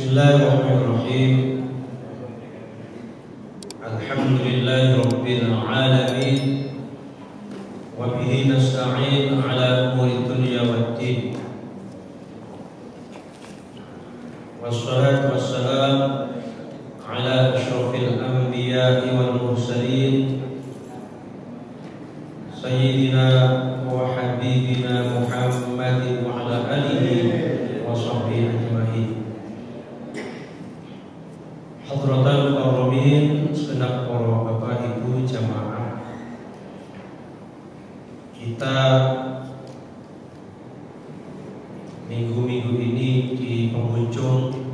Bismillahirrahmanirrahim. Alhamdulillahirabbil alamin. Wa bihi nasta'in ala umuri dunya waddin. Wassalatu wassalam ala asyrafil anbiya'i wal mursalin sayyidina wa habibina Muhammadin wa ala alihi wa sahbihi ajma'in. Hadratal mukarramin, segenap para bapak ibu jamaah, kita minggu-minggu ini di penghujung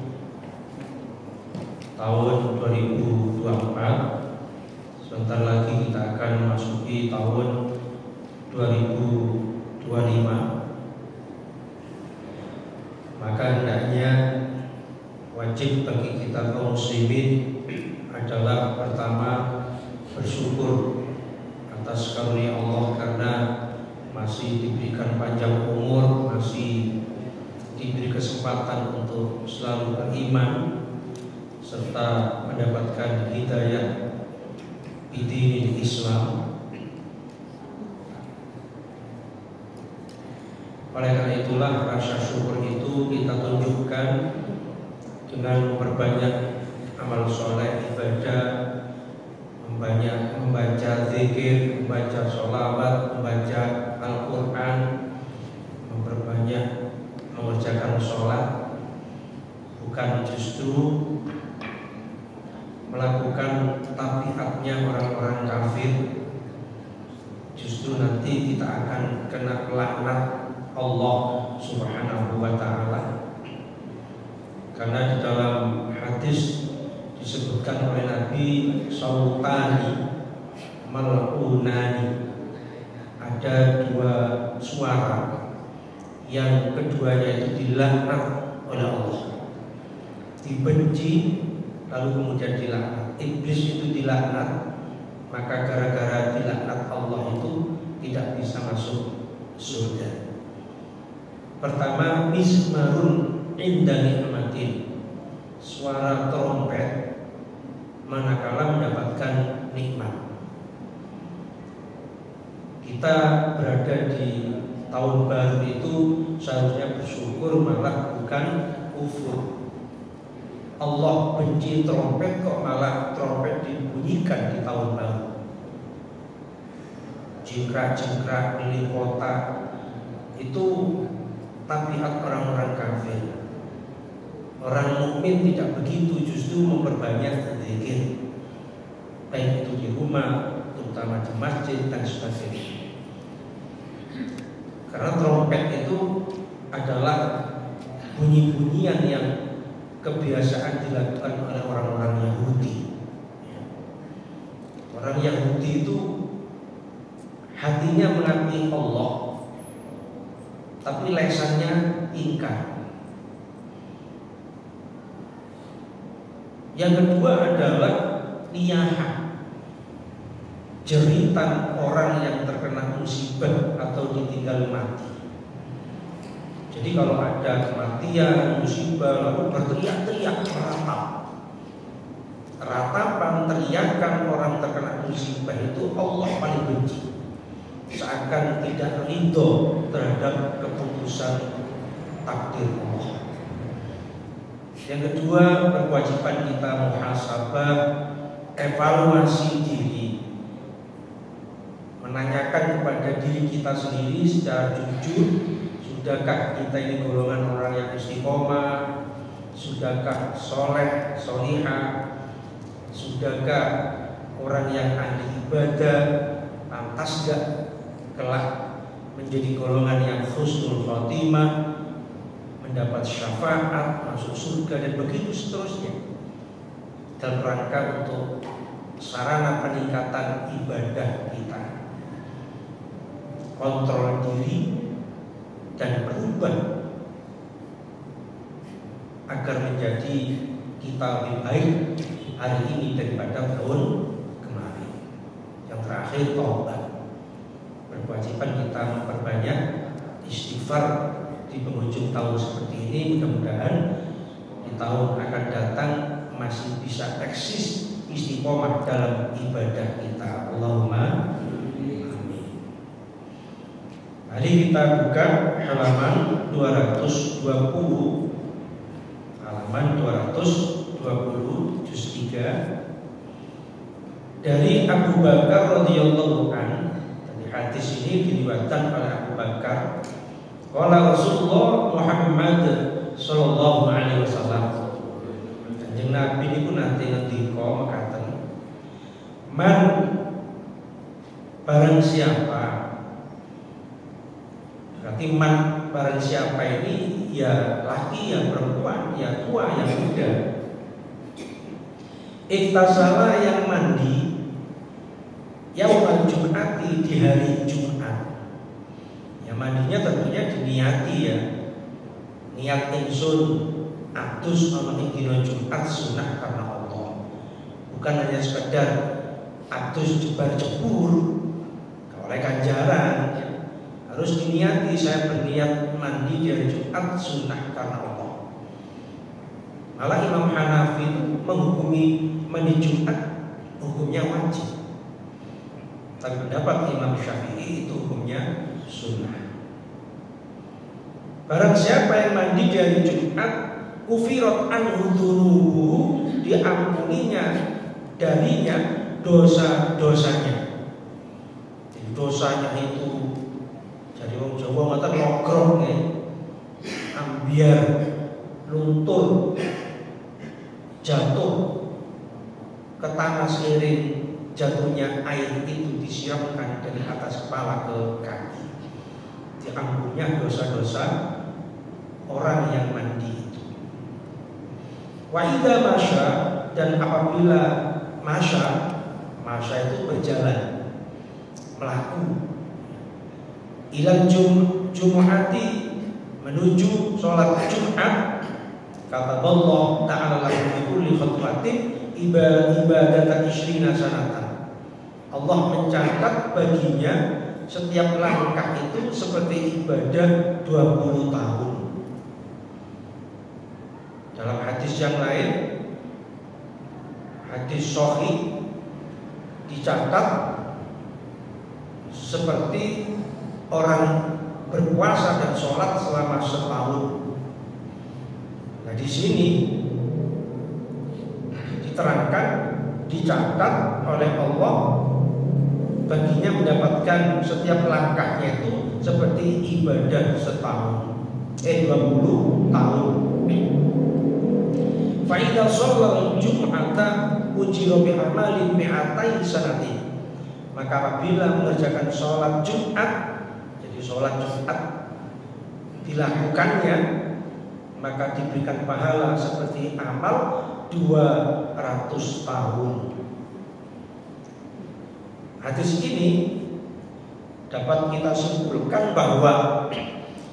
tahun 2024. Sebentar lagi kita akan memasuki tahun 2025. Maka hendaknya wajib bagi kita kaum muslimin adalah pertama bersyukur atas karunia Allah karena masih diberikan panjang umur, masih diberi kesempatan untuk selalu beriman serta mendapatkan hidayah bidinil Islam. Oleh karena itulah rasa syukur itu kita tunjukkan dengan memperbanyak amal soleh, ibadah, membaca zikir, membaca sholawat, membaca Al-Quran, memperbanyak mengerjakan sholat, bukan justru melakukan tabiatnya orang-orang kafir. Justru nanti kita akan kena laknat Allah Subhanahu wa ta'ala. Karena di dalam hadis disebutkan oleh Nabi, sautani mal'unani, ada dua suara yang keduanya itu dilaknat oleh Allah, dibenci lalu kemudian dilaknat. Iblis itu dilaknat, maka gara-gara dilaknat Allah itu tidak bisa masuk surga. Pertama, mizmarun inda nikmatin, suara trompet manakala mendapatkan nikmat. Kita berada di tahun baru itu seharusnya bersyukur, malah bukan kufur. Allah benci trompet, kok malah trompet dibunyikan di tahun baru. Jingkrak-jingkrak keliling kota, itu tabiat orang-orang kafir. Orang mukmin tidak begitu, justru memperbanyak zikir, baik itu di rumah, terutama di masjid dan sebagainya. Karena trompet itu adalah bunyi-bunyian yang kebiasaan dilakukan oleh orang-orang Yahudi. Orang Yahudi itu hatinya mengakui Allah, tapi lesannya ingkar. Yang kedua adalah niyahah, jeritan orang yang terkena musibah atau ditinggal mati. Jadi kalau ada kematian, musibah, lalu berteriak-teriak, ratapan teriakan orang terkena musibah itu Allah paling benci. Seakan tidak ridho terhadap keputusan takdir Allah. Yang kedua, berkewajiban kita muhasabah, evaluasi diri, menanyakan kepada diri kita sendiri secara jujur, sudahkah kita ini golongan orang yang istiqomah, sudahkah soleh, solihah, sudahkah orang yang ahli ibadah, pantas gak kelak menjadi golongan yang husnul khotimah, mendapat syafaat, masuk surga, dan begitu seterusnya, dalam rangka untuk sarana peningkatan ibadah kita. Kontrol diri dan berubah agar menjadi kita lebih baik hari ini daripada tahun kemarin. Yang terakhir, taubat. Berkewajiban kita memperbanyak istighfar di penghujung tahun seperti ini. Mudah-mudahan di di tahun akan datang masih bisa eksis istiqomah dalam ibadah kita. Allahumma amin. Mari kita buka halaman 220. Halaman 220 juz 3. Dari Abu Bakar radhiyallahu anhu. Dari hadis ini diriwayatkan oleh Abu Bakar. Qala Rasulullah Muhammad sallallahu alaihi wasallam. Kanjeng Nabi niku nate ngendika mekaten. Man barang siapa, berarti man barang siapa ini ya laki ya perempuan, ya tua ya muda. Iktasala yang mandi yaumal jum'ati di hari Jumat. Ya mandinya tentunya diniati ya. Niat ingsun atus ana ing dina Jumat sunah karena Allah. Bukan hanya sekedar atus jebar-jebur oleh ganjaran ya. Harus diniati, saya berniat mandi di hari Jumat sunnah karena Allah. Malah Imam Hanafi menghukumi mandi Jumat hukumnya wajib. Tapi pendapat Imam Syafi'i itu hukumnya sunnah. Barang siapa yang mandi di hari Jumat, kufirat anhu dzunubuhu, diampuninya darinya dosa-dosanya. Jadi dosanya itu, jadi wong Jawa ngoten logrok nggih. Ambiar, luntur, jatuh ke tanah seiring jatuhnya air itu disiramkan dari atas kepala ke kaki. Diampuninya dosa-dosa orang yang mandi itu. Wa idza masya, dan apabila masya itu berjalan, melaku, ilal jumu'ati, menuju sholat Jumat, kata Allah Ta'ala lahu bi kulli khatwatin ibadatan isyrina sanatan. Allah mencatat baginya setiap langkah itu seperti ibadah 20 tahun. Dalam hadis yang lain, hadis sahih, dicatat seperti orang berpuasa dan sholat selama setahun. Nah di sini diterangkan, dicatat oleh Allah baginya mendapatkan setiap langkahnya itu seperti ibadah setahun, 20 tahun. Fa idza shallal jum'ata ujira bi amalin mi'atai sanati. Maka apabila mengerjakan sholat Jumat, jadi sholat Jumat dilakukannya, maka diberikan pahala seperti amal 200 tahun. Hadis ini dapat kita simpulkan bahwa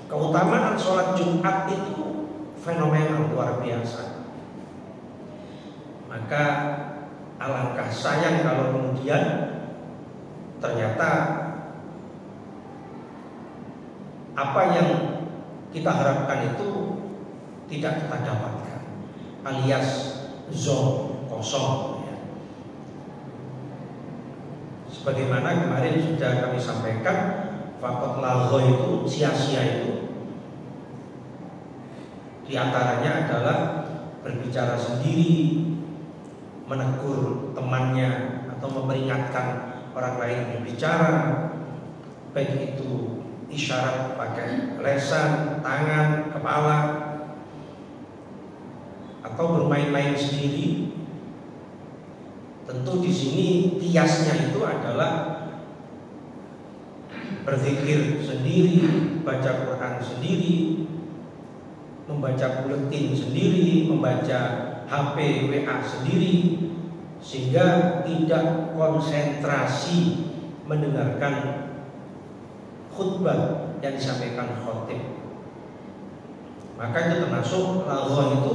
keutamaan sholat Jumat itu fenomenal, luar biasa. Maka alangkah sayang kalau kemudian ternyata apa yang kita harapkan itu tidak kita dapatkan, alias zon kosong. Sebagaimana kemarin sudah kami sampaikan, fakot lagho itu, sia-sia itu, di antaranya adalah berbicara sendiri, menegur temannya atau memperingatkan orang lain berbicara, baik itu isyarat pakai lesan, tangan, kepala, atau bermain-main sendiri. Tentu di sini kiasnya itu adalah berzikir sendiri, baca Quran sendiri, membaca buletin sendiri, membaca HP WA sendiri, sehingga tidak konsentrasi mendengarkan khutbah yang disampaikan khotib. Maka itu termasuk lagho itu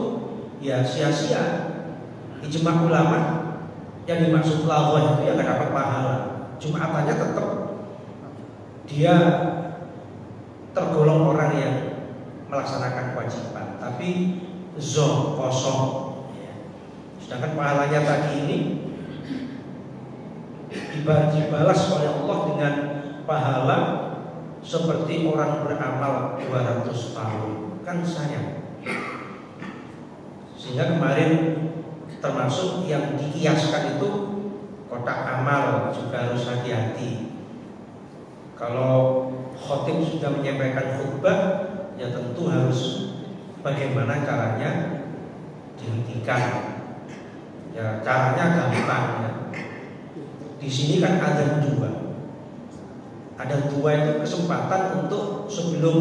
ya sia-sia. Ijma ulama yang dimaksud lagho itu ya gak dapat pahala. Jumatannya tetap dia tergolong orang yang melaksanakan kewajiban, tapi zo kosong. Sedangkan pahalanya tadi ini dibalas oleh Allah dengan pahala seperti orang beramal 200 tahun. Kan sayang. Sehingga kemarin termasuk yang dikiaskan itu kotak amal juga harus hati-hati. Kalau khotib sudah menyampaikan khutbah, ya tentu harus bagaimana caranya dihentikan. Ya caranya gampang ya. Di sini kan ada dua. Ada dua itu kesempatan untuk sebelum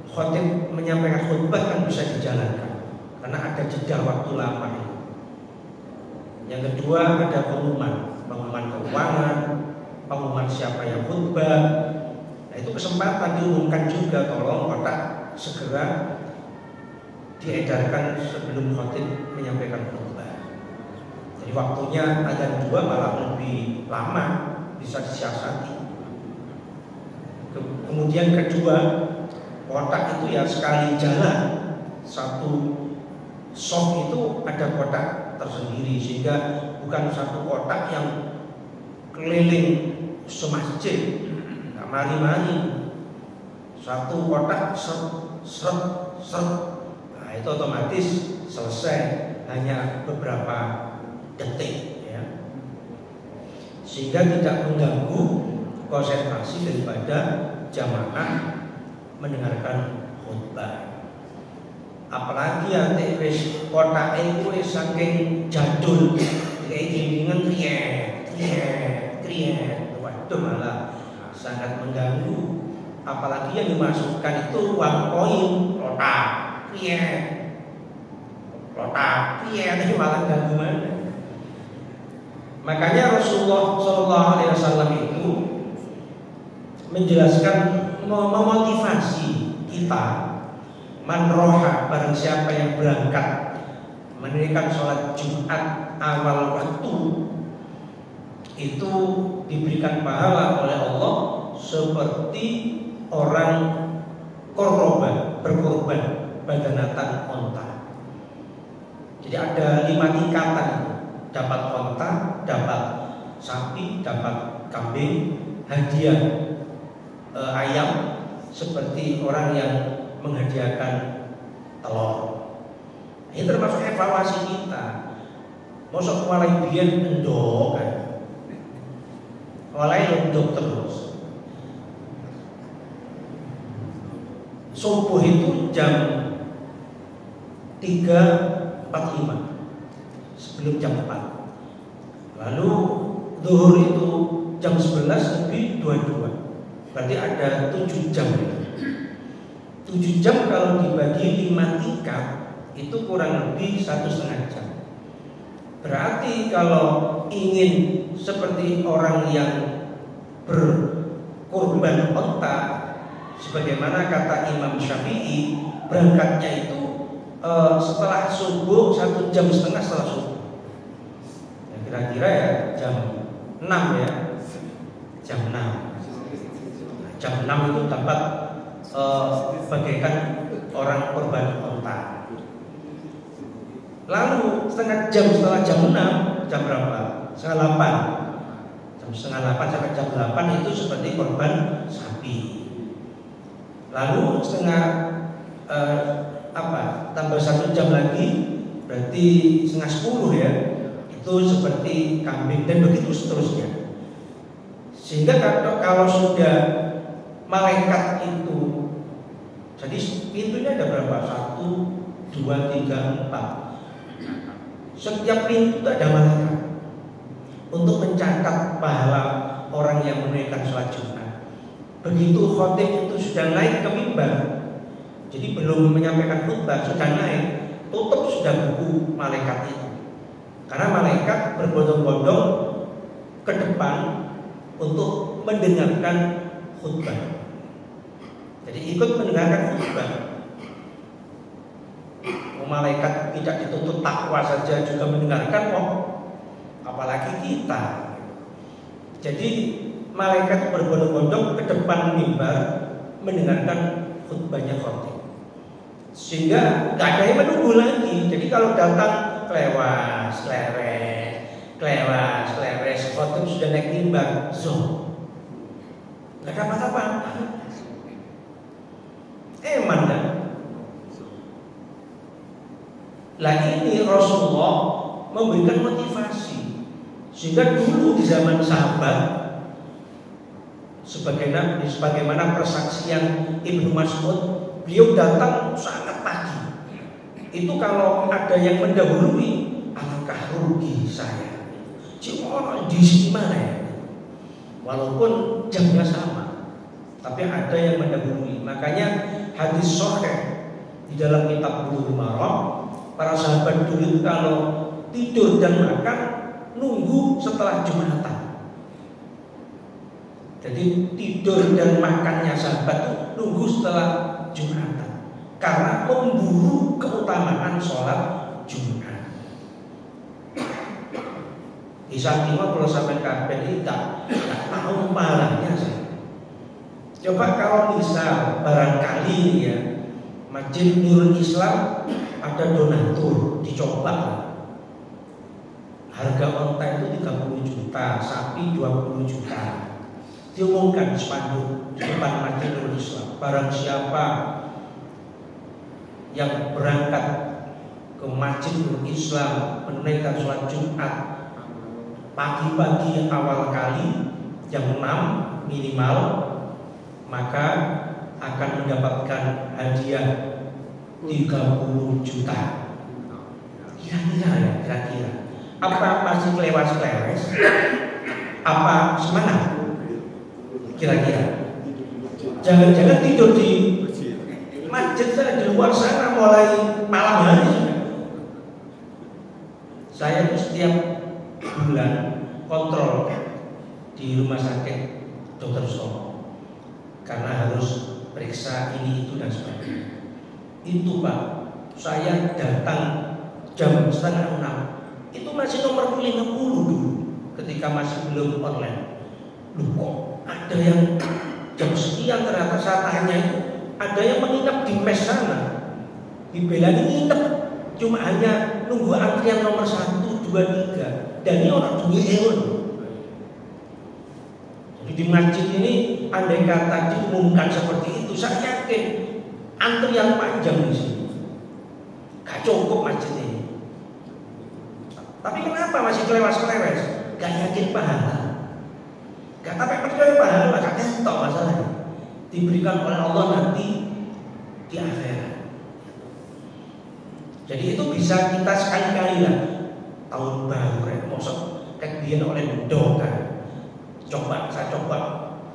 khotib menyampaikan khutbah kan bisa dijalankan. Karena ada jeda waktu lama. Yang kedua ada pengumuman keuangan, pengumuman siapa yang khutbah. Nah itu kesempatan diumumkan juga, tolong kotak segera diedarkan sebelum khotib menyampaikan khutbah. Jadi waktunya ada dua malah lebih lama, bisa disiasati. Kemudian kedua, kotak itu ya sekali jalan satu soft itu ada kotak tersendiri, sehingga bukan satu kotak yang keliling semasjid, nggak mari-mari. Satu kotak seret. Nah itu otomatis selesai hanya beberapa detik ya. Sehingga tidak mengganggu konsentrasi daripada jamaah mendengarkan khutbah. Apalagi ya wis kotak itu saking jadul kayak gilingan kriet. Waduh malah sangat mengganggu. Apalagi yang dimasukkan itu uang koin, kotak kriet ini malah ganggu mana. Makanya Rasulullah SAW itu menjelaskan, memotivasi kita, man roha, barang siapa yang berangkat menunaikan sholat Jumat awal waktu, itu diberikan pahala oleh Allah seperti orang berkorban badanatan onta. Jadi ada 5 tingkatan, dapat onta, dapat sapi, dapat kambing, hadiah ayam, seperti orang yang menghadiahkan telur. Ini termasuk evaluasi kita. Mosok mulai biyen endok kan. Mulai endok terus. Subuh itu jam 3.45 sebelum jam 4. Lalu zuhur itu jam 11:22. Berarti ada 7 jam. 7 jam kalau dibagi 5 tingkat itu kurang lebih 1,5 jam. Berarti kalau ingin seperti orang yang berkorban onta, sebagaimana kata Imam Syafi'i, berangkatnya itu setelah subuh 1,5 jam setelah subuh. Ya, kira-kira ya jam 6 ya. Jam 6. Jam 6 itu dapat bagaikan orang korban onta. Lalu setengah jam setelah jam 6, jam berapa? Setengah 8. Jam setengah 8 sampai jam 8 itu seperti korban sapi. Lalu setengah tambah 1 jam lagi, berarti setengah 10 ya. Itu seperti kambing dan begitu seterusnya. Sehingga kalau sudah malaikat itu, jadi pintunya ada berapa? 1, 2, 3, 4. Setiap pintu itu ada malaikat untuk mencatat pahala orang yang menunaikan sholat Jumat. Begitu khotib itu sudah naik ke mimbar, jadi belum menyampaikan khutbah, sudah naik, tutup sudah buku malaikat itu. Karena malaikat berbondong-bondong ke depan untuk mendengarkan khutbah. Jadi ikut mendengarkan khutbah. Malaikat tidak dituntut takwa saja juga mendengarkan, apalagi kita. Jadi malaikat berbondong-bondong ke depan mimbar mendengarkan khutbahnya khotib. Sehingga nggak ada yang menunggu lagi. Jadi kalau datang klewas, khotib sudah naik timbang, nggak dapat apa. Eman kan? Lah ini Rasulullah memberikan motivasi. Sehingga dulu di zaman sahabat, sebagaimana persaksian Ibnu Mas'ud, beliau datang sangat pagi. Itu kalau ada yang mendahului, alangkah rugi saya. Cuma di sini mana ya? Walaupun jamnya sama, tapi ada yang mendahului. Makanya hadis sahih di dalam kitab Bulughul Maram, para sahabat dulu kalau tidur dan makan nunggu setelah Jumatan. Jadi tidur dan makannya sahabat itu nunggu setelah Jumatan, karena memburu keutamaan sholat Jumat. Di samping kalau sampai kabeh ini tak tahu parahnya saya. Coba kalau misal barangkali ya Masjid Nurul Islam ada donatur, dicoba. Harga onta itu 30 juta, sapi 20 juta. Diumumkan di spanduk di depan Masjid Nurul Islam. Barang siapa yang berangkat ke Masjid Nurul Islam menunaikan sholat Jumat pagi-pagi awal kali jam 6 minimal, maka akan mendapatkan hadiah 30 juta. Kira-kira apa masih klewas-klewes? Apa semangat? Kira-kira jangan-jangan tidur di masjid sana, di luar sana mulai malam hari. Saya itu setiap bulan kontrol di rumah sakit Dr. Sutomo karena harus periksa ini itu dan sebagainya. Itu Pak, saya datang jam 5:30. Itu masih nomor 50 dulu, ketika masih belum online. Loh kok ada yang jam sekian, ternyata saya tanya itu ada yang menginap di mes sana. Dibelani nginep, cuma hanya nunggu antrian nomor 1, 2, 3. Dan ini orang dunia eon. Jadi di masjid ini andai kata diumumkan seperti itu, saya yakin antrian panjang di sini. Gak cukup masjid ini. Tapi kenapa masih kelewes-kelewes? Gak yakin pahala. Gak tapi percaya pahala, gak tentok masalahnya. Diberikan oleh Allah nanti di akhirat. Jadi itu bisa kita sekali-kali lah. Tahun baru kayak mosok kayak dia oleh mendoka. Coba saya coba,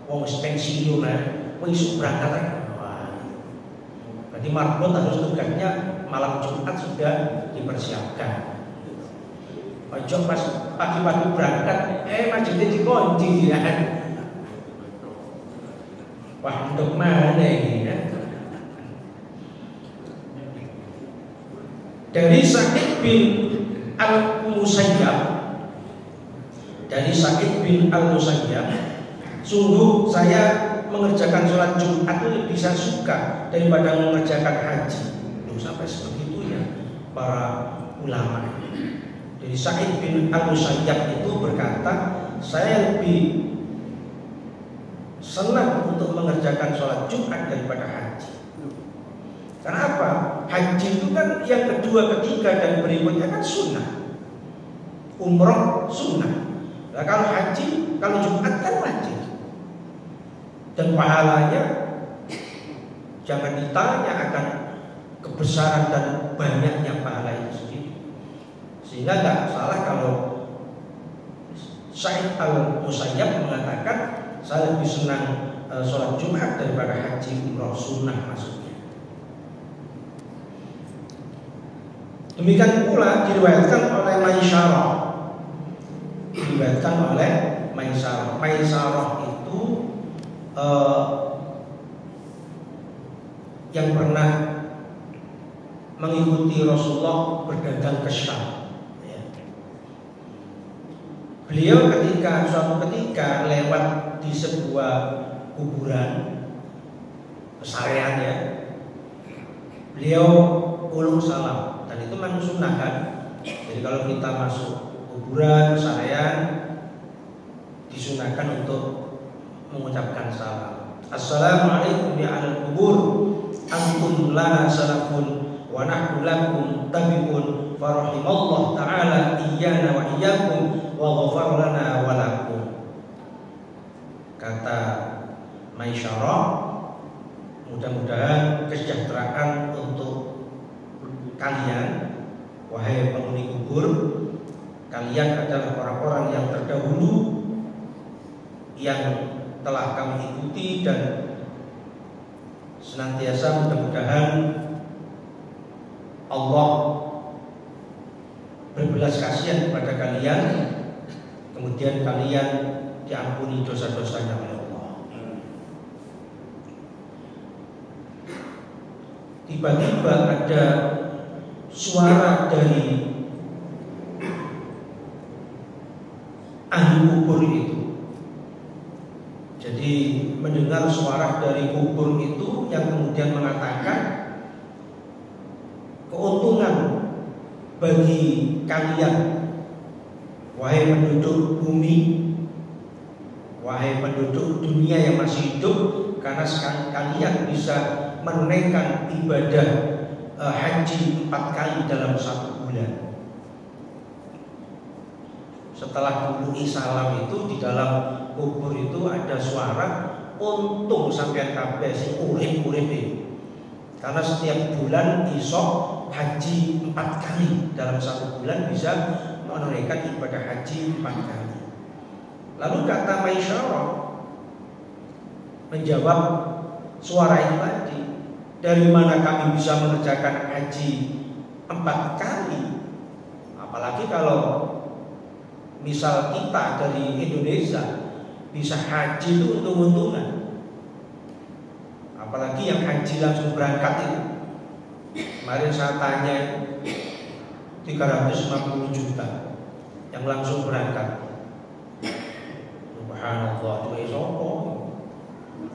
wong pensiun lah, wis berangkat. Berarti marbot harus tugasnya malam Jumat sudah dipersiapkan. Ojo pas pagi-pagi berangkat, masjidnya dikunci ya. Wah, untuk mana ini ya? Dari Sa'id bin Al-Musayyab, sungguh saya mengerjakan sholat Jumat itu lebih saya suka daripada mengerjakan haji. Loh, sampai sebegitunya para ulama. Jadi Sa'id bin Al-Musayyab itu berkata, saya lebih senang untuk mengerjakan sholat Jumat daripada haji. Karena apa? Haji itu kan yang kedua, ketiga dan berikutnya kan sunnah. Umroh sunnah. Nah, kalau haji, kalau Jumat kan wajib. Dan pahalanya jangan ditanya akan kebesaran dan banyaknya pahala itu sendiri. Sehingga tidak salah kalau Sa'id Al-Musayyab mengatakan saya lebih senang sholat Jumat daripada haji umroh sunnah maksudnya. Demikian pula diriwayatkan oleh Maisarah. Maisarah itu yang pernah mengikuti Rasulullah berdagang ke Syam. Beliau suatu ketika lewat di sebuah kuburan pesarean ya, beliau ulung salam, dan itu memang sunnah kan. Jadi kalau kita masuk kuburan, syariat, disunahkan untuk mengucapkan salam. Assalamualaikum ya ahlal kubur, antum lana salafun wa nahnu lakum tabi'un, farahimallahu ta'ala iyyana wa iyyakum wa ghafar lana wa lakum. Kata Maisyarah, mudah-mudahan kesejahteraan untuk kalian, wahai penghuni kubur. Kalian adalah orang-orang yang terdahulu yang telah kami ikuti, dan senantiasa mudah-mudahan Allah berbelas kasihan kepada kalian, kemudian kalian diampuni dosa-dosanya oleh Allah. Tiba-tiba ada suara dari ahli kubur itu. Jadi mendengar suara dari kubur itu yang kemudian mengatakan, keuntungan bagi kalian, wahai penduduk bumi, wahai penduduk dunia yang masih hidup, karena kalian bisa menunaikan ibadah haji 4 kali dalam 1 bulan. Setelah dulu salam itu, di dalam kubur itu ada suara, untung sampean kabeh sing urip-urip iki. Karena setiap bulan iso haji 4 kali dalam 1 bulan, bisa menunaikan ibadah haji 4 kali. Lalu kata Maisyarah menjawab suara itu tadi, dari mana kami bisa mengerjakan haji 4 kali? Apalagi kalau misal kita dari Indonesia bisa haji itu untung-untungan. Apalagi yang haji langsung berangkat itu. Kemarin saya tanya 350 juta yang langsung berangkat. Subhanallah, itu sopo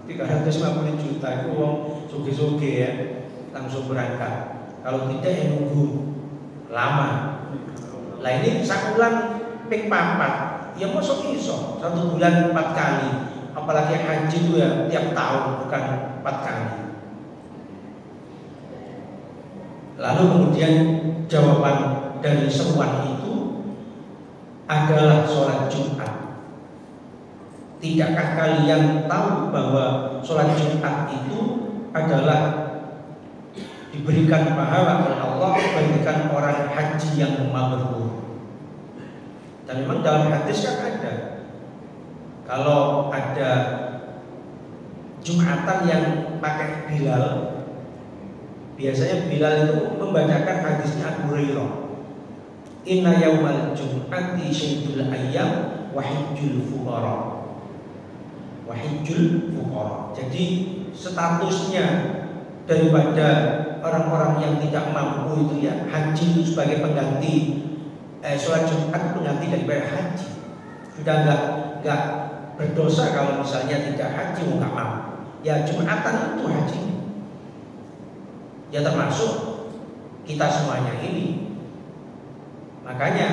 350 juta itu wong suge-suge ya, langsung berangkat. Kalau tidak ya nunggu lama. Lah ini sakulan ping 4, ya masuk iso 1 bulan 4 kali. Apalagi haji itu ya tiap tahun, bukan 4 kali. Lalu kemudian jawaban dari seruan itu adalah sholat Jumat. Tidakkah kalian tahu bahwa sholat Jumat itu adalah diberikan pahala oleh Allah bagikan orang haji yang mabrur? Dan memang dalam hadis kan ada, kalau ada Jumatan yang pakai Bilal, biasanya Bilal itu membacakan hadisnya Abu Hurairah, inna yaumal jum'ati syaidul ayyam wa hijjul fuqara. Wahijul fuqara. Jadi statusnya daripada orang-orang yang tidak mampu itu ya, haji itu sebagai pengganti sholat Jumat, pengganti daripada haji. Sudah enggak berdosa kalau misalnya tidak haji, enggak mampu. Ya Jumatan itu haji. Ya termasuk kita semuanya ini. Makanya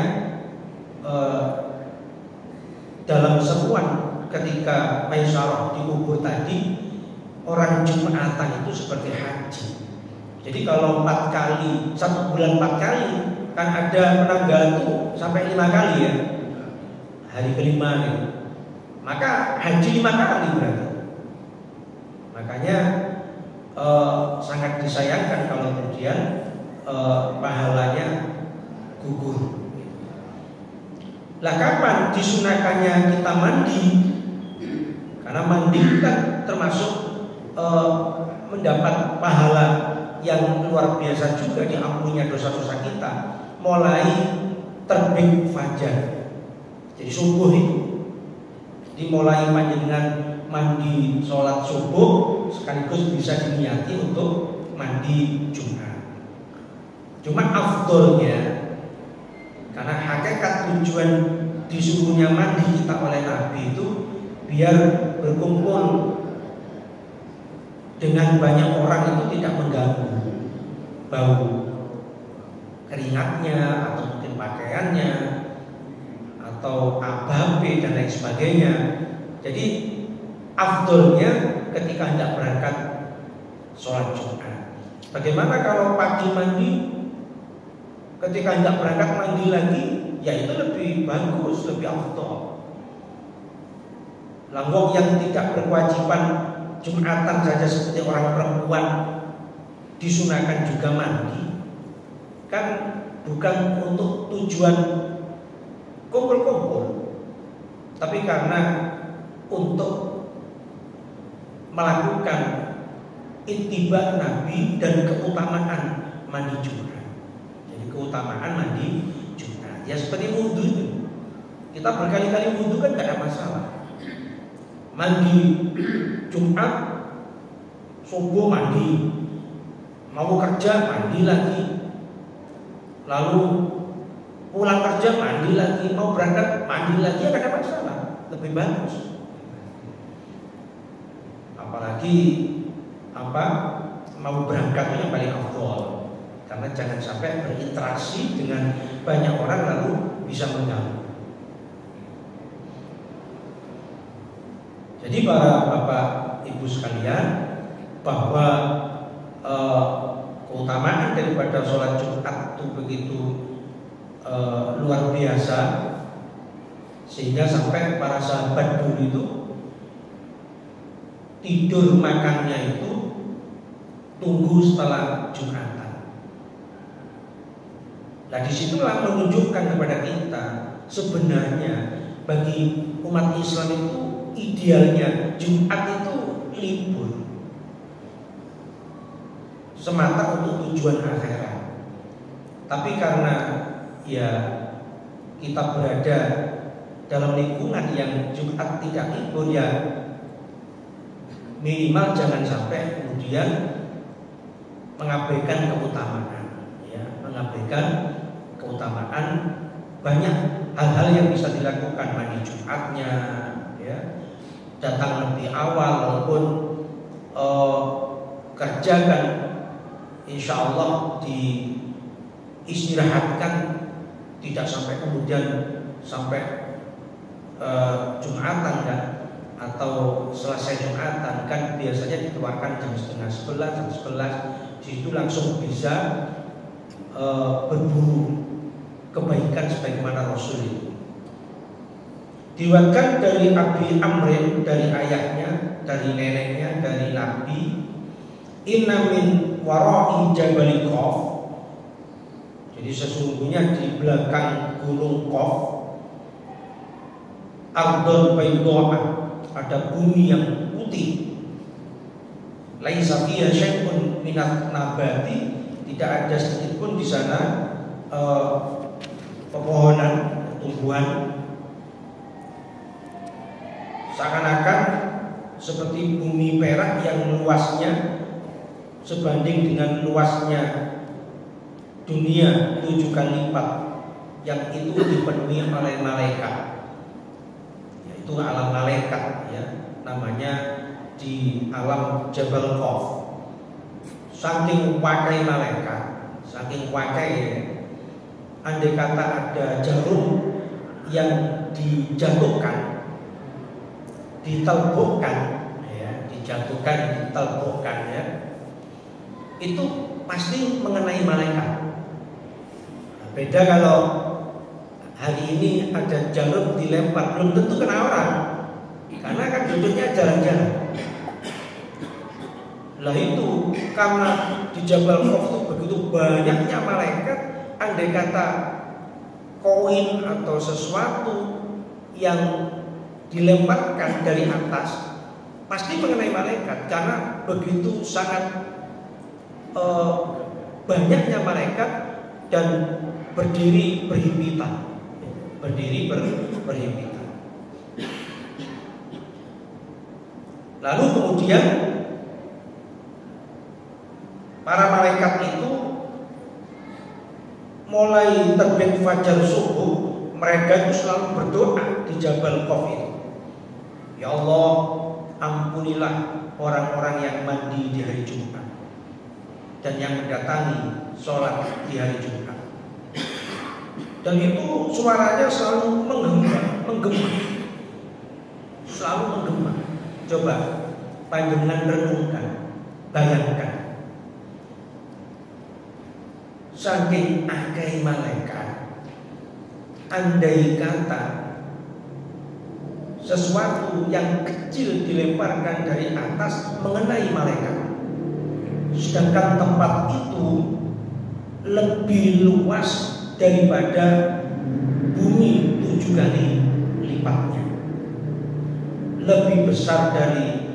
dalam seruan ketika Maisyarah dikubur tadi, orang Jumatan itu seperti haji. Jadi kalau 4 kali, 1 bulan 4 kali, kan ada penanggalan itu sampai 5 kali ya, hari kelima nih. Maka haji 5 kali berarti. Makanya sangat disayangkan kalau kemudian pahalanya gugur. Lah kapan disunahkannya kita mandi? Karena mandi kan termasuk mendapat pahala yang luar biasa juga, diampuninya dosa-dosa kita mulai terbit fajar. Jadi subuh itu dimulai dengan mandi sholat subuh, sekaligus bisa diniati untuk mandi Jumat. Cuma afdolnya, karena hakikat tujuan disuruhnya mandi kita oleh Nabi itu biar berkumpul dengan banyak orang itu tidak mengganggu. bau keringatnya atau mungkin pakaiannya atau ababe dan lain sebagainya. Jadi afdolnya ketika hendak berangkat sholat Jumat. Bagaimana kalau pagi mandi, ketika hendak berangkat mandi lagi, ya itu lebih bagus, lebih afdol. Langkong yang tidak berkewajiban Jumatan saja seperti orang perempuan disunahkan juga mandi, kan bukan untuk tujuan kumpul-kumpul, tapi karena untuk melakukan ittiba Nabi dan keutamaan mandi Jumat. Jadi keutamaan mandi Jumat ya seperti wudhu. Kita berkali-kali wudhu kan tidak ada masalah. Mandi Jumat, subuh mandi, mau kerja mandi lagi, lalu pulang kerja mandi lagi, mau berangkat mandi lagi, ya tidak ada masalah, lebih bagus. Apalagi mau berangkat itu yang paling afdol, karena jangan sampai berinteraksi dengan banyak orang lalu bisa mengganggu. Jadi para bapak ibu sekalian, bahwa keutamaan daripada sholat Jumat itu begitu luar biasa, sehingga sampai para sahabat dulu itu tidur makannya itu tunggu setelah Jumatan. Nah disitulah menunjukkan kepada kita sebenarnya bagi umat Islam itu idealnya Jumat itu libur semata untuk tujuan akhirat. Tapi karena ya kita berada dalam lingkungan yang Jumat tidak libur, ya minimal jangan sampai kemudian mengabaikan keutamaan, ya, mengabaikan keutamaan banyak hal-hal yang bisa dilakukan mandi Jumatnya, ya, datang lebih awal walaupun kerjakan insya Allah diistirahatkan, tidak sampai kemudian sampai Jumatan kan, atau selesai Jumatan kan biasanya dikeluarkan jam 10:30, jam 11, di situ langsung bisa berburu kebaikan sebagaimana Rasul itu. Diriwayatkan dari Abi Amrin, dari ayahnya, dari neneknya, dari Nabi, inna min wara'i Jabal Qaf, jadi sesungguhnya di belakang gunung Qaf, ardon baydha'ah, ada bumi yang putih, laisa fiha syai'un minat nabati, tidak ada sedikit pun di sana pepohonan, tumbuhan, seakan-akan seperti bumi perak yang luasnya sebanding dengan luasnya dunia 7 kali lipat, yang itu dipenuhi oleh malaikat. Yaitu alam malaikat, ya, namanya di alam Jabal Qaf. Saking wakai malaikat, saking wakai, ya, andai kata ada jarum yang dijatuhkan, ditelbukkan, ya, dijatuhkan, ditelbukkan, ya, itu pasti mengenai malaikat. Beda kalau hari ini ada jarum dilempar, belum tentu kena orang, karena kan duduknya jalan-jalan. Lah itu karena di Jabal Qaf itu begitu banyaknya malaikat, andai kata koin atau sesuatu yang dilemparkan dari atas pasti mengenai malaikat, karena begitu sangat banyaknya malaikat dan berdiri berhimpitan, berhimpitan. Lalu kemudian para malaikat itu mulai terbit fajar subuh, mereka itu selalu berdoa di Jabal Qaf itu. Ya Allah, ampunilah orang-orang yang mandi di hari Jumat dan yang mendatangi sholat di hari Jumat. Dan itu suaranya selalu menggema, selalu menggema. Coba panjenengan renungkan, bayangkan, saking akeh malaikat, andai kata sesuatu yang kecil dilemparkan dari atas mengenai malaikat, sedangkan tempat itu lebih luas daripada bumi 7 kali lipatnya, lebih besar dari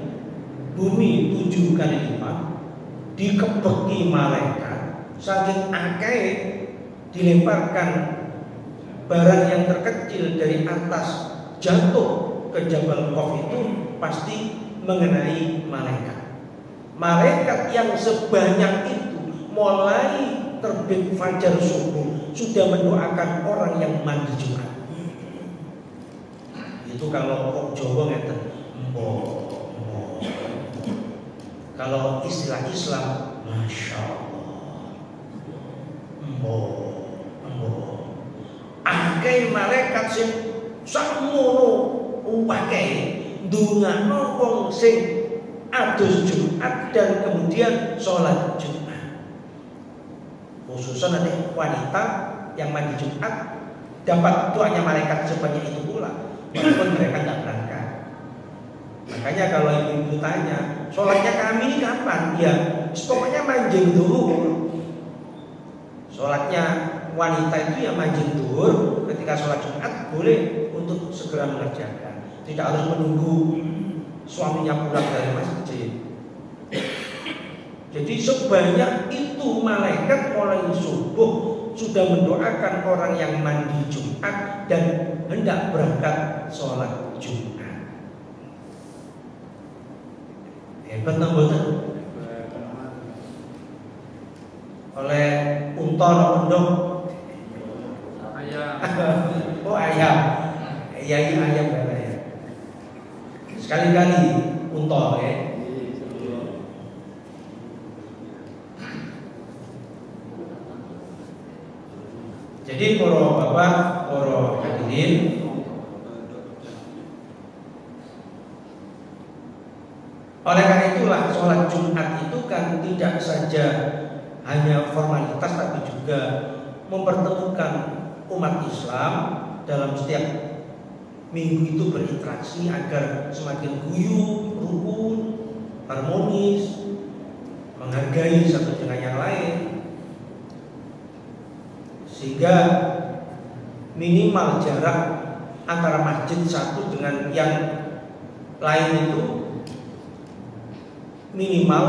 bumi 7 kali lipat, dikepeki malaikat, saking akeh dilemparkan barang yang terkecil dari atas jatuh ke Jabal Qaf itu pasti mengenai malaikat. Malaikat yang sebanyak itu mulai terbit fajar subuh sudah mendoakan orang yang mandi Jumat. Itu kalau kok Jawa ngeten, mbok. Kalau istilah Islam, masya Allah, mbok. Akeh malaikat sing sakmono akeh ndongakno wong sing adus Jumat dan kemudian sholat Jumat. Khususnya nanti wanita yang mandi Jumat dapat doanya malaikat sebanyak itu pula, walaupun mereka tidak berangkat. Makanya kalau ibu-ibu tanya, sholatnya kami ini kapan? Ya, pokoknya manjing dulu. Sholatnya wanita itu ya manjing dulu. Ketika sholat Jumat boleh untuk segera mengerjakan, tidak harus menunggu suaminya pulang dari masjid. Jadi sebanyak itu malaikat mulai subuh sudah mendoakan orang yang mandi Jumat dan hendak berangkat sholat Jumat. Hebat namanya. Oleh unta pendok. Ayam. Oh ayam. Ayam ya. Sekali-kali unta ya. Jadi para bapak, para hadirin, oleh karena itulah sholat Jumat itu kan tidak saja hanya formalitas, tapi juga mempertemukan umat Islam dalam setiap minggu itu berinteraksi agar semakin guyup, rukun, harmonis, menghargai satu dengan yang lain. Sehingga minimal jarak antara masjid satu dengan yang lain itu minimal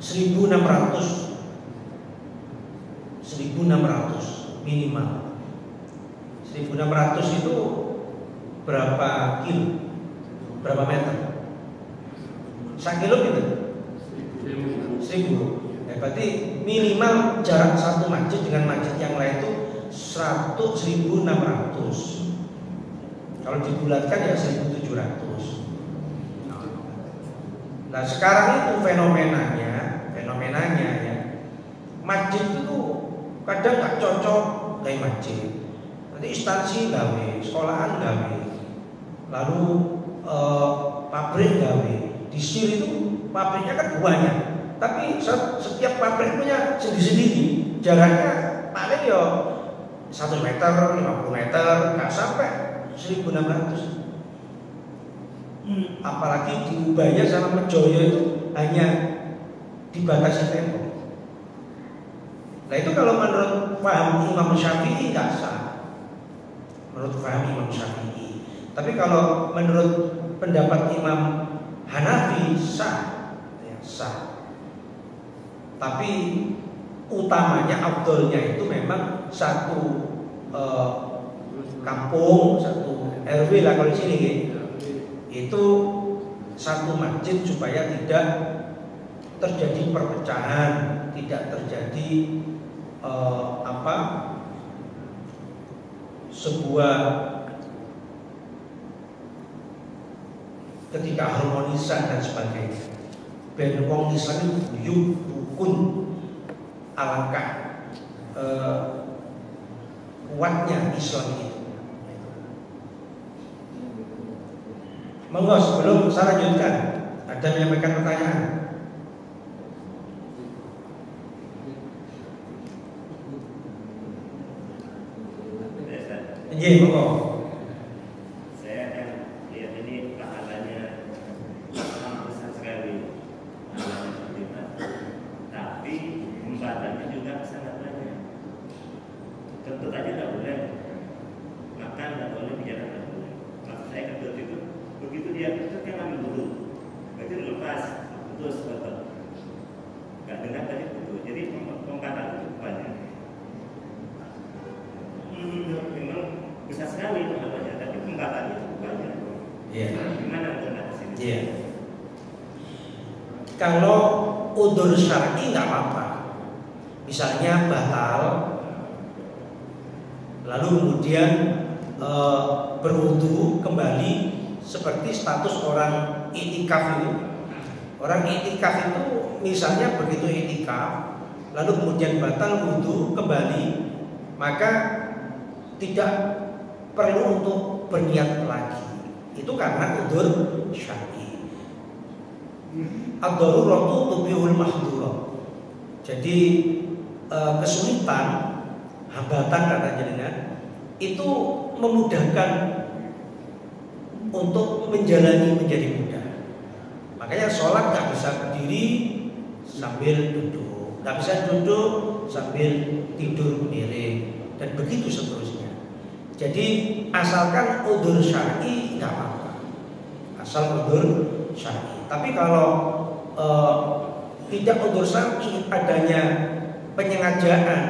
1.600 minimal. 1.600 itu berapa kilo? Berapa meter? 1 kilo gitu? 1.000. Berarti minimal jarak satu masjid dengan masjid yang lain itu 1.600. Kalau dibulatkan ya 1.700. Nah sekarang itu fenomenanya ya, masjid itu kadang gak cocok kayak masjid. Nanti instansi gawe, sekolahan gawe, lalu pabrik gawe. Di sini itu pabriknya kan banyak. Tapi setiap pabrik punya sendiri-sendiri. Jaraknya paling ya 1 meter, 50 meter, nggak sampai 1.600. Apalagi di Ubaya sama Mejoyo itu hanya dibatasi tembok. Nah itu kalau menurut paham Imam Syafi'i nggak sah. Menurut paham Imam Syafi'i. Tapi kalau menurut pendapat Imam Hanafi sah, ya, sah. Tapi utamanya, afdolnya itu memang satu kampung, satu RW lah kalau di sini gitu. Itu satu masjid supaya tidak terjadi perpecahan, tidak terjadi sebuah ketidakharmonisan dan sebagainya. ben wong Islam itu guyub rukun, alangkah kuatnya Islam itu. Monggo sebelum saya lanjutkan, ada menyampaikan pertanyaan? Iya, monggo. Saya kan lihat ini pahalanya besar sekali, pahalanya seperti itu. Tapi pembatalnya juga sangat banyak. Tentu saja tidak boleh makan, tidak boleh bicara, tidak boleh. Maksud saya kentut itu begitu dia kentut kan ambil dulu, begitu lepas putus betul. Nggak dengar tadi putus. Jadi pembatalan itu banyak. Memang besar sekali pahalanya, tapi pembatalannya cukup banyak. Iya. Gimana untuk sini? Iya. Kalau udzur syar'i nggak apa-apa. Misalnya batal, lalu kemudian berwudu kembali seperti status orang i'tikaf itu. Orang i'tikaf itu misalnya begitu i'tikaf, lalu kemudian batal wudu kembali, maka tidak perlu untuk berniat lagi. Itu karena udzur syar'i. Ad-daruratu tubihul mahdhurah. Jadi kesulitan, hambatan kata jenengan itu memudahkan untuk menjalani menjadi mudah. Makanya sholat nggak bisa berdiri sambil duduk, nggak bisa duduk sambil tidur miring, dan begitu seterusnya. Jadi asalkan udzur syar'i nggak apa-apa, asal udzur syar'i. Tapi kalau tidak udzur syar'i, adanya penyengajaan,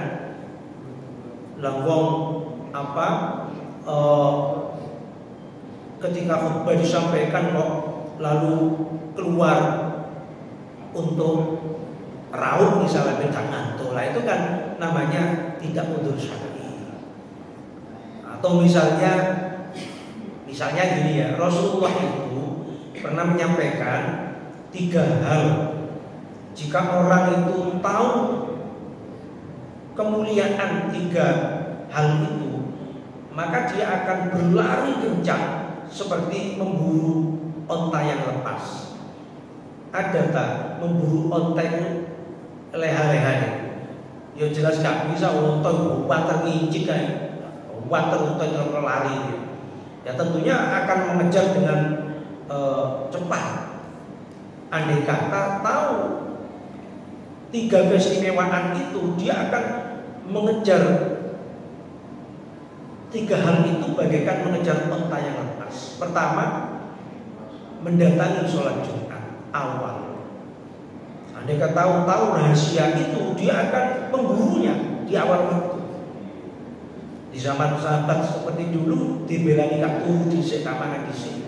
lawong apa ketika khutbah disampaikan kok lalu keluar untuk raut misalnya dengan ngantuk, lah itu kan namanya tidak udzur syar'i. Atau misalnya gini ya, Rasulullah itu pernah menyampaikan 3 hal. Jika orang itu tahu kemuliaan 3 hal itu, maka dia akan berlari kencang seperti memburu onta yang lepas. Ada tak memburu onta itu leha-leha? Ya jelas gak bisa onta water ngincik kayak water onta yang lari. Ya tentunya akan mengejar dengan cepat. Andai kata tahu 3 keistimewaan itu, dia akan mengejar 3 hal itu bagaikan mengejar onta yang lepas. Pertama, mendatangi sholat Jumat awal. Andai kata tahu rahasia itu, dia akan memburunya di awal waktu. Di zaman sahabat seperti dulu, dibelani kak turu di sekamangan di sini.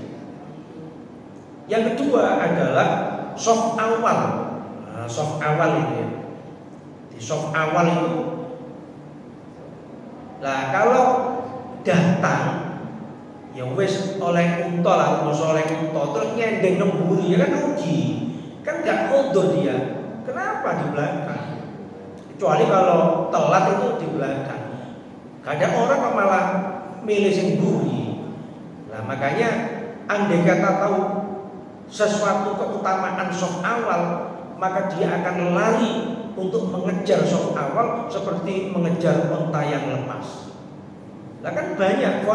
Yang kedua adalah soft awal. Soft awal itu ya. Di soft awal itu, lah kalau datang ya wis oleh unta lah, oleh unta terus nyendeng nemburi, ya kan rugi, kan gak udzur dia. Kenapa di belakang? Kecuali kalau telat itu di belakang. Kadang orang kok malah milih sing mburi. Nah makanya andai kata tahu sesuatu keutamaan soft awal, maka dia akan lari untuk mengejar soft awal seperti mengejar onta yang lepas. Lah kan banyak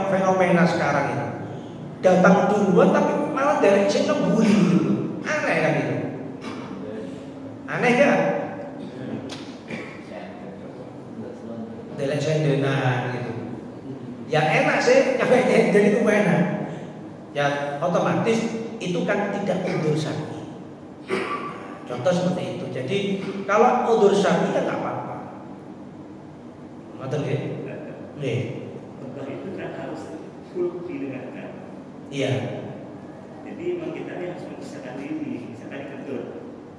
fenomena sekarang ini, datang duluan tapi malah dari sini ngebuli gitu. Aneh kan itu? Aneh kan? Delek sendenan gitu. Ya enak sih, nyampe jadi itu enak. Ya otomatis itu kan tidak udzur syar'i. Contoh seperti itu. Jadi kalau udzur syar'i kan nggak apa-apa. Ngoten nggih? Nggih. Khutbah itu kan harus full didengarkan. Iya. Jadi memang kita harus memisahkan diri, misalkan kentut.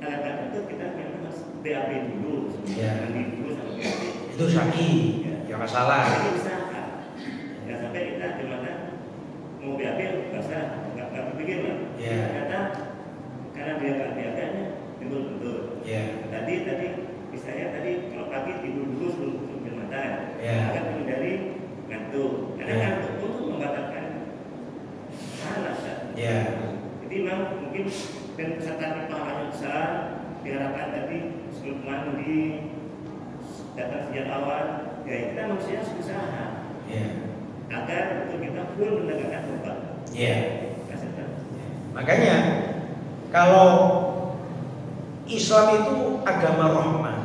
Kadang-kadang itu kita memang harus BAB dulu, mandi dulu sama BAB. Itu syar'i. Ya nggak salah. Jadi usaha. Ya sampai kita di mana mau BAB nggak usah, nggak berpikir lah. Ya. Ternyata karena dia nggak BAB, dan kesadaran pahalanya besar, diharapkan tadi sebelum mandi datang sejak awal, ya kita manusia berusaha agar untuk kita full menegakkan tobat. Makanya kalau Islam itu agama rahmah.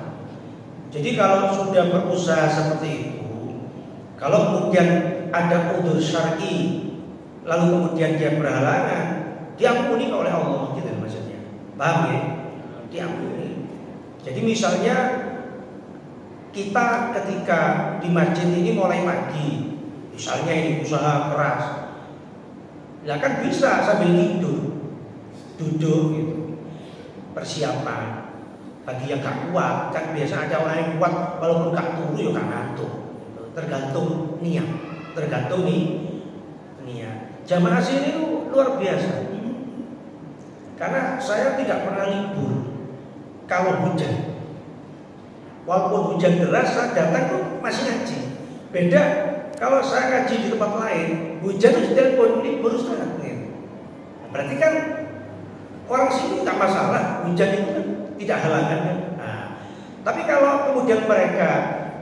Jadi kalau sudah berusaha seperti itu, kalau kemudian ada udzur syar'i, lalu kemudian dia berhalangan, diampuni oleh Allah, gitu maksudnya. Paham ya? Diampuni. Jadi misalnya kita ketika di masjid ini mulai pagi, misalnya ini usaha keras, ya kan bisa sambil tidur, duduk gitu, persiapan. Bagi yang gak kuat, kan biasa ada orang yang kuat walaupun gak turu ya gak ngantuk. Tergantung niat, tergantung niat. Jamaah sini itu luar biasa. Karena saya tidak pernah libur kalau hujan. Walaupun hujan deras, saya datang tuh masih ngaji. Beda kalau saya ngaji di tempat lain, hujan itu telepon libur Ustaz. Berarti kan orang sini nggak masalah, hujan itu kan tidak halangan. Nah, tapi kalau kemudian mereka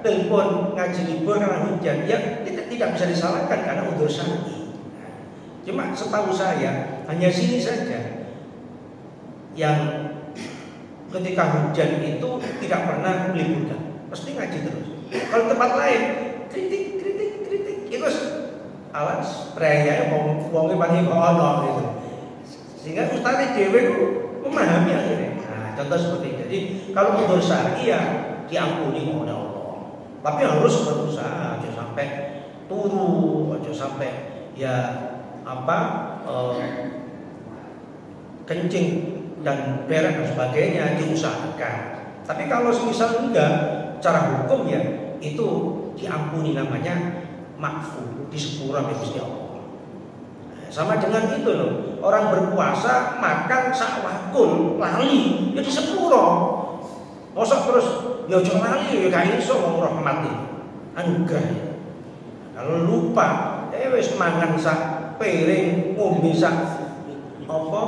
telepon ngaji libur karena hujan, ya tidak bisa disalahkan karena udzur syar'i. Cuma setahu saya hanya sini saja yang ketika hujan itu tidak pernah meliburkan, pasti ngaji terus. Kalau tempat lain kritik itu alas raya wong paling ono gitu. Sehingga ustaz dhewe itu memahami akhirnya. Nah, contoh seperti itu. Jadi kalau udzur syar'i ya diampuni oleh Allah. Tapi harus berusaha, jangan sampai turu, jangan sampai ya kencing dan berak dan sebagainya diusahakan. Tapi kalau semisal enggak, cara hukum ya itu diampuni, namanya makfu, disepura oleh Gusti Allah. Sama dengan itu loh, orang berpuasa makan sak wakul lali ya disepuro. Mosok terus ya aja lali ya gak iso wong rahmat iki. Anugerah. Kalau lupa wis mangan sak piring, ngombe sak apa?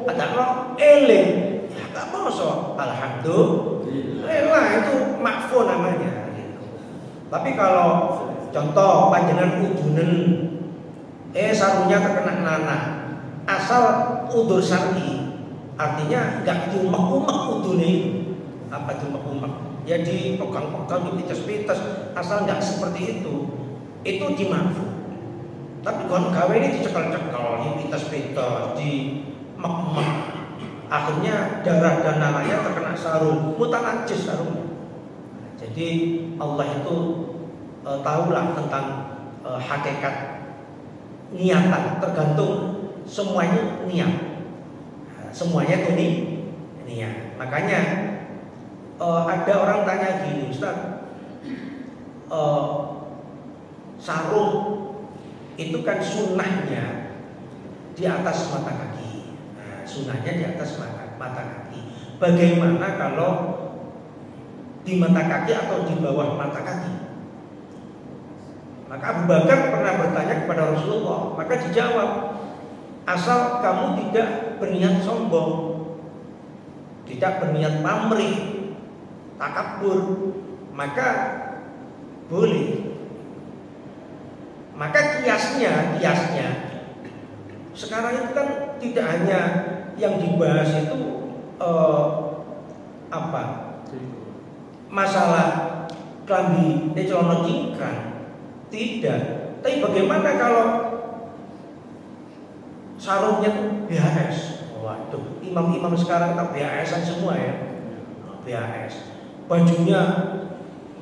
Ada eling. Ya gak mosok. Alhamdulillah itu makfu namanya. Tapi kalau contoh panjenengan udunen sarungnya terkena nanah, asal udzur syar'i, artinya enggak diumek-umek udune. Apa diumek-umek? Ya dipegang-pegang, dipites-pites, asal enggak seperti itu dimaafkan. Tapi kalau gawe ini dicekel-cekel, dipites-pites, dimek-mek, akhirnya darah dan nanahnya terkena sarung, mutanajis sarungnya. Jadi Allah itu tahulah tentang hakikat niatan, tergantung semuanya niat. Semuanya itu niat. Makanya ada orang tanya gini, Ustaz, sarung itu kan sunnahnya di atas mata kaki. Nah, sunnahnya di atas mata kaki. Bagaimana kalau di mata kaki atau di bawah mata kaki? Maka Abu Bakar pernah bertanya kepada Rasulullah, maka dijawab, asal kamu tidak berniat sombong, tidak berniat pamrih, takabur, maka boleh. Maka kiasnya sekarang itu kan tidak hanya yang dibahas itu masalah klambi celana cingkrang. Tidak. Tapi bagaimana kalau sarungnya BHS? Waduh, imam-imam sekarang tak BHS-an semua ya. BHS. Bajunya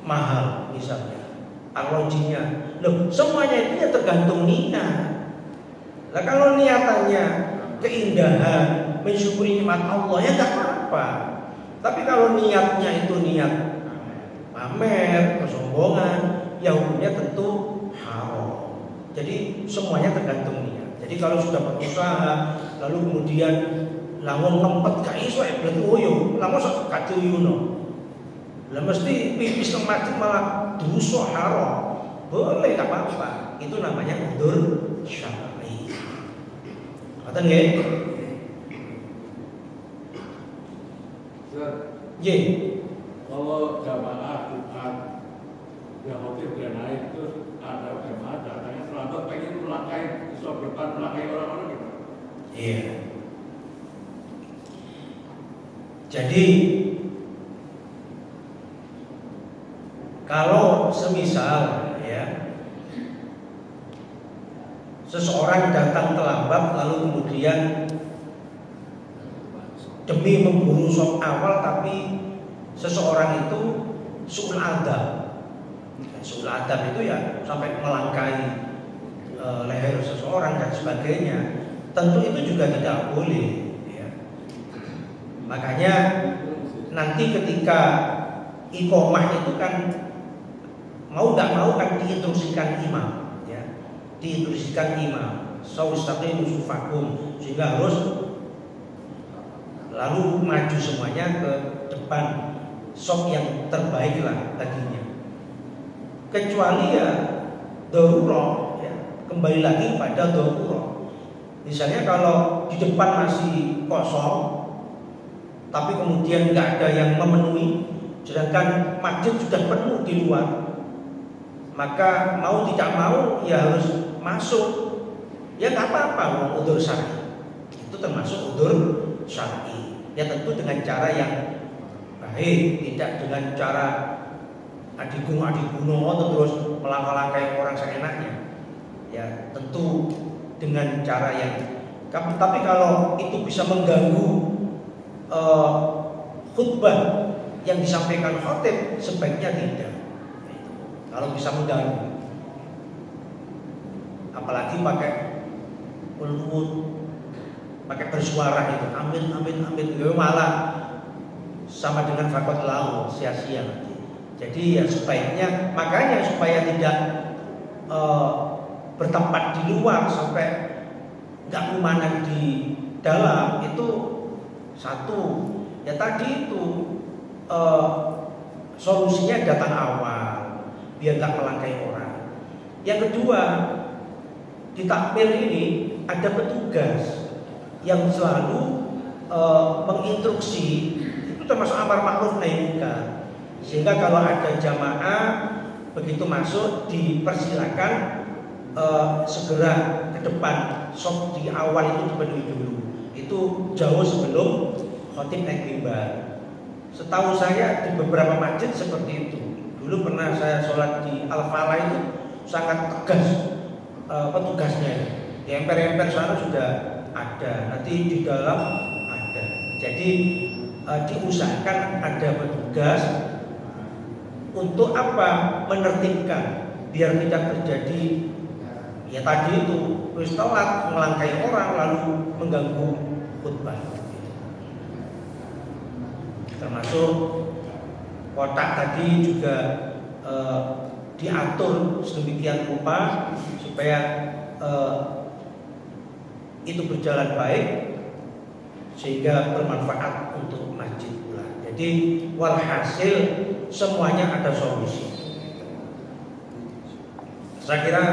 mahal misalnya, arlojinya. Loh, semuanya itu ya tergantung niat. Nah, kalau niatannya keindahan, mensyukuri nikmat Allah ya enggak apa-apa. Tapi kalau niatnya itu niat pamer, kesombongan, ya hukumnya tentu haram. Jadi semuanya tergantung niat. Jadi kalau sudah berusaha lalu kemudian lamun nempet gak iso eblet oyo, lah mosok gak diuyuno. Lah mesti pipis kemati malah dosa haram. Boleh gak apa-apa. Itu namanya udzur syar'i. Ngoten nggih? Nggih. Kalau jamaah Jumat yang khotib dia naik terus ada jamaah datangnya terlambat pengen melangkai sop depan melangkai orang-orang gitu. Iya. Jadi kalau semisal ya seseorang datang terlambat lalu kemudian demi memburu sop awal tapi seseorang itu su'ul adab. Su'ul adab itu ya sampai melangkai leher seseorang dan sebagainya. Tentu itu juga tidak boleh ya. Makanya nanti ketika iqomah itu kan mau tidak mau kan diinstruksikan imam ya. Diinstruksikan imam sawistaqimu sufakum, sehingga harus lalu maju semuanya ke depan sop yang terbaik lah baginya. Kecuali ya darurat ya, kembali lagi pada darurat. Misalnya kalau di depan masih kosong tapi kemudian nggak ada yang memenuhi, sedangkan masjid sudah penuh di luar, maka mau tidak mau ya harus masuk. Ya nggak apa-apa, udzur syar'i itu termasuk udzur syar'i. Ya tentu dengan cara yang baik, tidak dengan cara adigung-adiguno terus melangkah-langkai orang seenaknya. Ya tentu dengan cara yang, tapi kalau itu bisa mengganggu khutbah yang disampaikan khotib, sebaiknya tidak. Kalau bisa mengganggu, apalagi pakai ulun, pakai bersuara itu amin amin amin, malah sama dengan fakot lau, sia-sia nanti. Jadi ya sebaiknya, makanya supaya tidak bertempat di luar sampai nggak memandang di dalam, itu satu ya tadi itu solusinya datang awal biar nggak melangkai orang. Yang kedua, di takmir ini ada petugas yang selalu menginstruksi, itu termasuk amar ma'ruf nahi munkar, sehingga kalau ada jamaah begitu masuk dipersilakan segera ke depan, sop di awal itu dipenuhi dulu. Itu jauh sebelum khotib naik mimbar. Setahu saya di beberapa masjid seperti itu. Dulu pernah saya sholat di Al-Falah, itu sangat tegas petugasnya. Di emper-emper sana sudah ada, nanti di dalam ada. Jadi diusahakan ada petugas untuk apa? Menertibkan biar tidak terjadi ya tadi itu terus telat melangkai orang lalu mengganggu khutbah. Termasuk kotak tadi juga diatur sedemikian rupa supaya itu berjalan baik sehingga bermanfaat untuk masjid pula. Jadi walhasil semuanya ada solusi. Saya kira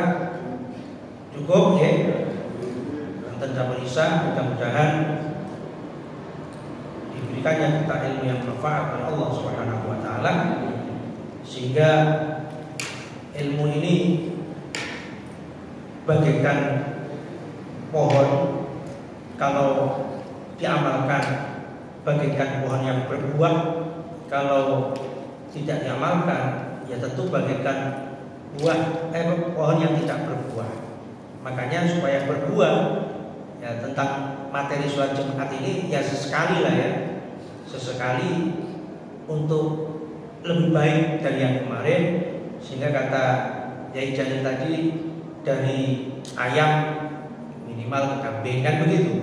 cukup ya. Tentang Isa, mudah-mudahan diberikannya kita ilmu yang bermanfaat oleh Allah Subhanahu wa taala, sehingga ilmu ini bagaikan pohon, kalau diamalkan bagaikan pohon yang berbuah, kalau tidak diamalkan ya tentu bagaikan pohon yang tidak berbuah. Makanya supaya berbuah ya tentang materi sholat Jumat ini ya sesekali lah ya, sesekali untuk lebih baik dari yang kemarin, sehingga kata Yai Jalil tadi dari ayam minimal ke kambing kan begitu.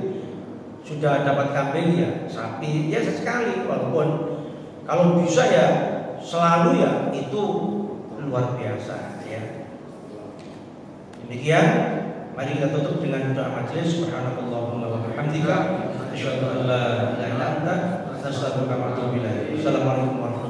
Sudah dapat kambing ya sapi ya sesekali, walaupun kalau bisa ya selalu ya itu luar biasa ya. Demikian, mari kita tutup dengan doa majelis. Subhanakallahumma wa bihamdika asyhadu an la ilaha illa anta astaghfiruka wa atubu ilaik. Assalamualaikum warahmatullahi wabarakatuh.